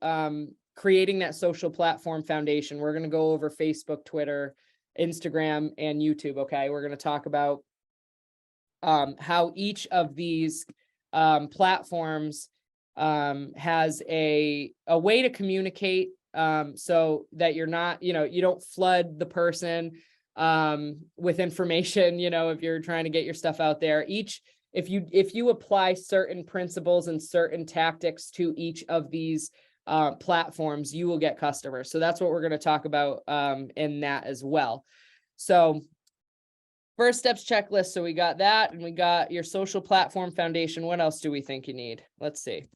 creating that social platform foundation. We're going to go over Facebook, Twitter, Instagram, and YouTube. Okay. We're going to talk about how each of these platforms has a way to communicate, so that you're not, you don't flood the person with information, if you're trying to get your stuff out there. If you apply certain principles and certain tactics to each of these platforms, you will get customers. So that's what we're going to talk about in that as well. So first steps checklist. So we got that, and we got your social platform foundation. What else do we think you need? Let's see.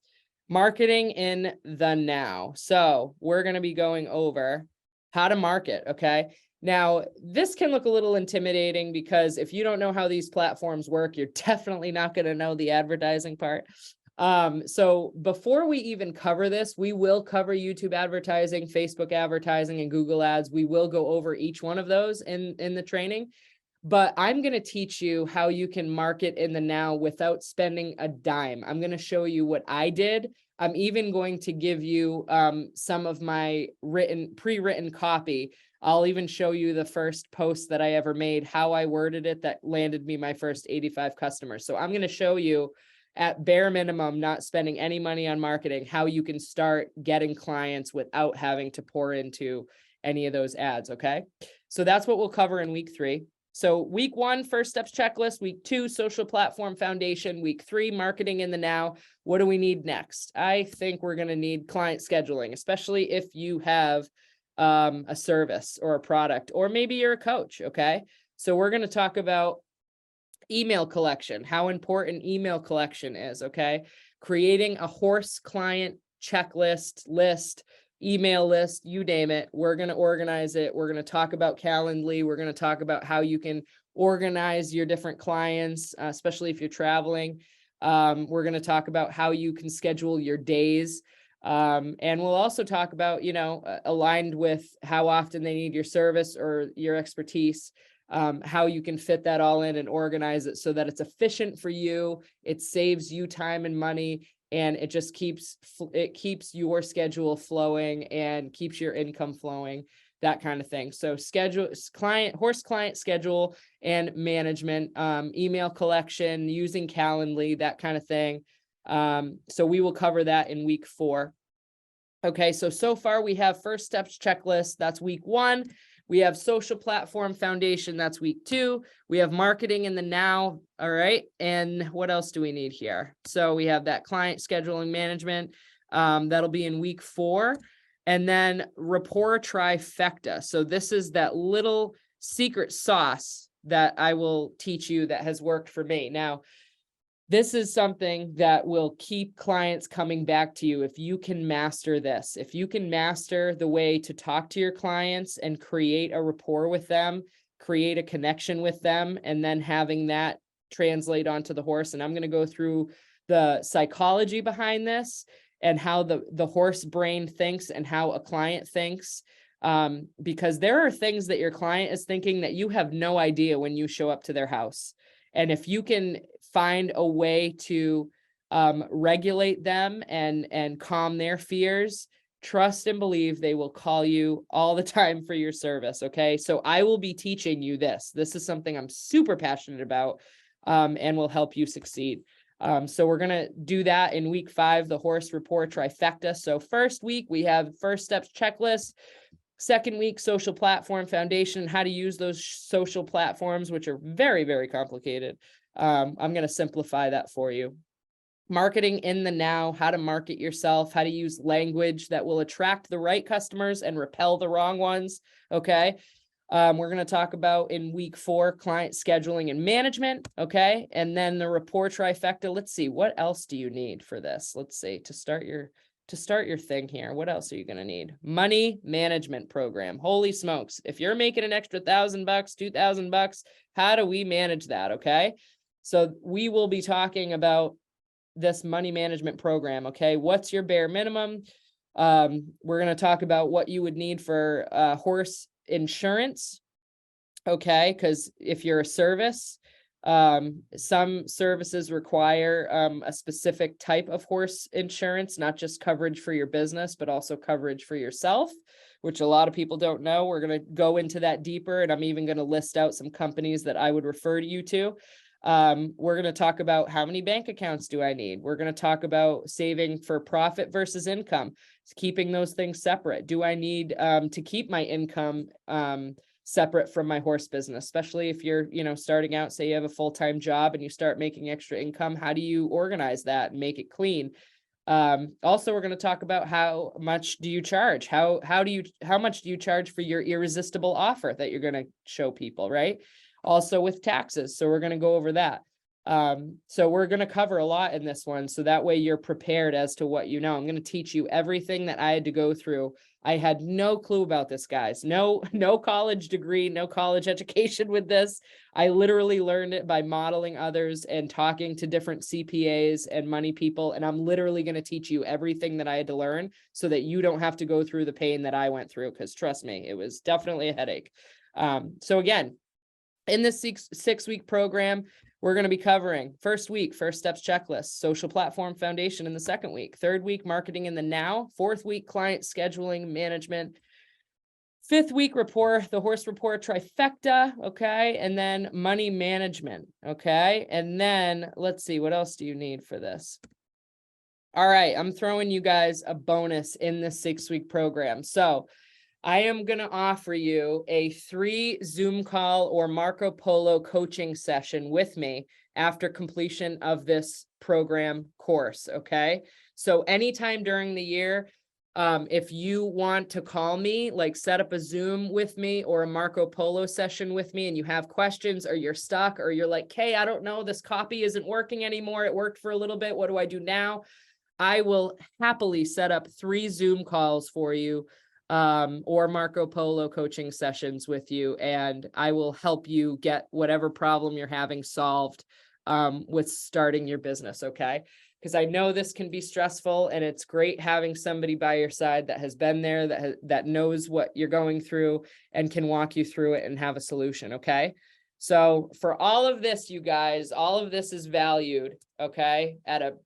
Marketing in the now. So we're going to be going over how to market. Okay. Now, this can look a little intimidating, because if you don't know how these platforms work, you're definitely not going to know the advertising part. So before we even cover this, we will cover YouTube advertising, Facebook advertising, and Google ads. We will go over each one of those in the training. But I'm going to teach you how you can market in the now without spending a dime. I'm going to show you what I did. I'm even going to give you some of my pre-written copy. I'll even show you the first post that I ever made, how I worded it that landed me my first 85 customers. So I'm going to show you, at bare minimum, not spending any money on marketing, how you can start getting clients without having to pour into any of those ads. Okay. So that's what we'll cover in week 3. So week 1, first steps checklist. Week 2, social platform foundation. Week 3, marketing in the now. What do we need next? I think we're going to need client scheduling, especially if you have a service or a product, or maybe you're a coach. Okay. So we're going to talk about email collection, how important email collection is. Okay. Creating a horse client checklist, email list, you name it. We're going to organize it. We're going to talk about Calendly. We're going to talk about how you can organize your different clients, especially if you're traveling. We're going to talk about how you can schedule your days. And we'll also talk about, aligned with how often they need your service or your expertise, how you can fit that all in and organize it so that it's efficient for you. It saves you time and money, and it just keeps your schedule flowing and keeps your income flowing, that kind of thing. So horse client schedule and management, email collection, using Calendly, that kind of thing. So we will cover that in week 4. Okay, so far we have first steps checklist. That's week 1. We have social platform foundation. That's week 2. We have marketing in the now. All right. And what else do we need here? So we have that client scheduling management. That'll be in week 4. And then rapport trifecta. So this is that little secret sauce that I will teach you that has worked for me. Now, this is something that will keep clients coming back to you if you can master this. If you can master the way to talk to your clients and create a rapport with them, create a connection with them, and then having that translate onto the horse. And I'm going to go through the psychology behind this and how the horse brain thinks and how a client thinks. Because there are things that your client is thinking that you have no idea when you show up to their house. And if you can find a way to regulate them and calm their fears, trust and believe they will call you all the time for your service. Okay. So I will be teaching you this. This is something I'm super passionate about, and will help you succeed. So we're going to do that in week 5, the horse rapport trifecta. So first week, we have first steps checklist. Second week, social platform foundation, how to use those social platforms, which are very, very complicated. I'm going to simplify that for you. Marketing in the now, how to market yourself, how to use language that will attract the right customers and repel the wrong ones. Okay. We're going to talk about in week 4, client scheduling and management. Okay. And then the rapport trifecta. Let's see, what else do you need for this? Let's see, to start your thing here. What else are you going to need? Money management program. Holy smokes. If you're making an extra $1,000, $2,000, how do we manage that? Okay. So we will be talking about this money management program. Okay. What's your bare minimum? We're going to talk about what you would need for horse insurance. Okay. Because if you're a service, some services require a specific type of horse insurance, not just coverage for your business, but also coverage for yourself, which a lot of people don't know. We're going to go into that deeper, and I'm even going to list out some companies that I would refer you to. We're going to talk about how many bank accounts do I need? We're going to talk about saving for profit versus income, keeping those things separate. Do I need to keep my income separate from my horse business, especially if you're, starting out, say you have a full-time job and you start making extra income? How do you organize that and make it clean? Also, we're going to talk about how much do you charge? How much do you charge for your irresistible offer that you're going to show people, right? Also with taxes. So we're going to go over that. So we're going to cover a lot in this one. So that way you're prepared as to what you know. I'm going to teach you everything that I had to go through. I had no clue about this, guys. No college degree, no college education with this. I literally learned it by modeling others and talking to different CPAs and money people. And I'm literally going to teach you everything that I had to learn so that you don't have to go through the pain that I went through. Because trust me, it was definitely a headache. So again, in this 6-week program, we're going to be covering first week, first steps checklist, social platform foundation in the second week, third week, marketing in the now, fourth week, client scheduling management, fifth week, rapport, the horse rapport trifecta. Okay. And then money management. Okay. And then let's see, what else do you need for this? All right. I'm throwing you guys a bonus in this 6-week program. So I am going to offer you a 3 Zoom call or Marco Polo coaching session with me after completion of this program course. Okay. So anytime during the year, if you want to call me, like set up a Zoom with me or a Marco Polo session with me, and you have questions or you're stuck or you're like, hey, I don't know, this copy isn't working anymore. It worked for a little bit. What do I do now? I will happily set up 3 Zoom calls for you. Or Marco Polo coaching sessions with you, and I will help you get whatever problem you're having solved with starting your business. Okay. Because I know this can be stressful, and it's great having somebody by your side that has been there, that knows what you're going through and can walk you through it and have a solution. Okay. So for all of this, you guys, all of this is valued, okay, at a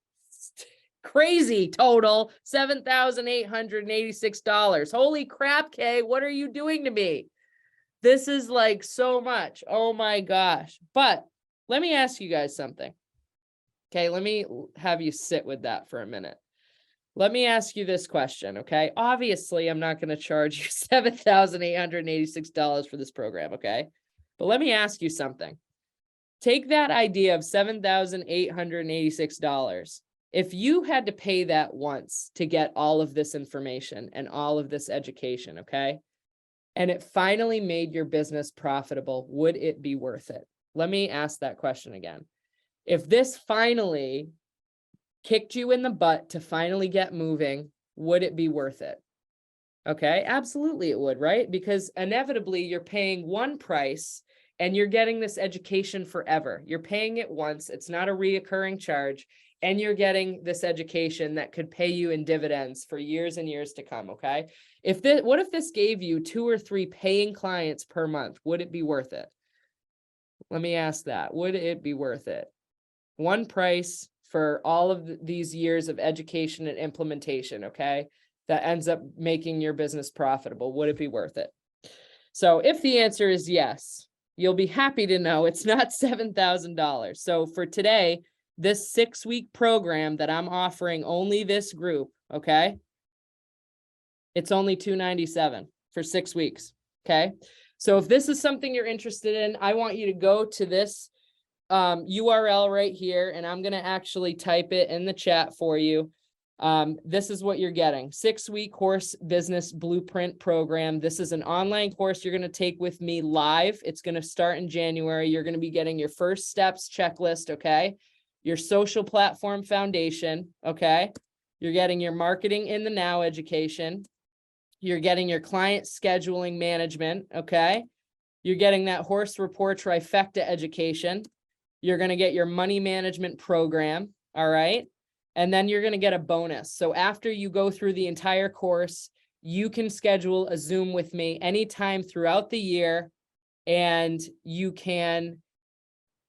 crazy total $7,886. Holy crap, Kay, what are you doing to me? This is like so much. Oh my gosh. But let me ask you guys something. Okay, let me have you sit with that for a minute. Let me ask you this question, okay? Obviously, I'm not going to charge you $7,886 for this program, okay? But let me ask you something. Take that idea of $7,886. If you had to pay that once to get all of this information and all of this education, okay? And it finally made your business profitable, would it be worth it? Let me ask that question again. If this finally kicked you in the butt to finally get moving, would it be worth it? Okay, absolutely it would, right? Because inevitably you're paying one price and you're getting this education forever. You're paying it once, it's not a reoccurring charge, and you're getting this education that could pay you in dividends for years and years to come, okay? What if this gave you 2 or 3 paying clients per month? Would it be worth it? Let me ask that. Would it be worth it? One price for all of these years of education and implementation, okay, that ends up making your business profitable. Would it be worth it? So if the answer is yes, you'll be happy to know it's not $7,000. So for today, this 6-week program that I'm offering only this group, okay, it's only $297 for 6 weeks, okay? So if this is something you're interested in, I want you to go to this URL right here, and I'm going to actually type it in the chat for you. This is what you're getting. 6-week Horse Business Blueprint Program. This is an online course you're going to take with me live. It's going to start in January. You're going to be getting your first steps checklist, okay? Your social platform foundation, okay? You're getting your marketing in the now education. You're getting your client scheduling management, okay? You're getting that horse rapport trifecta education. You're going to get your money management program. All right. And then you're going to get a bonus. So after you go through the entire course, you can schedule a Zoom with me anytime throughout the year, and you can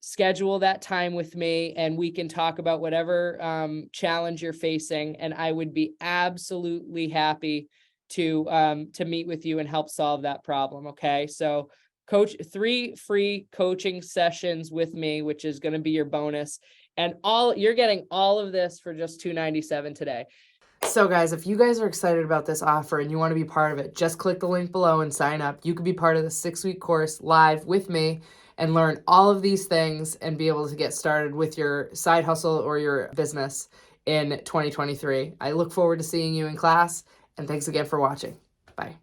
schedule that time with me and we can talk about whatever challenge you're facing. And I would be absolutely happy to meet with you and help solve that problem. Okay. So 3 free coaching sessions with me, which is going to be your bonus, and you're getting all of this for just $297 today. So guys, if you guys are excited about this offer and you want to be part of it, just click the link below and sign up. You could be part of the 6-week course live with me and learn all of these things and be able to get started with your side hustle or your business in 2023. I look forward to seeing you in class, and thanks again for watching. Bye.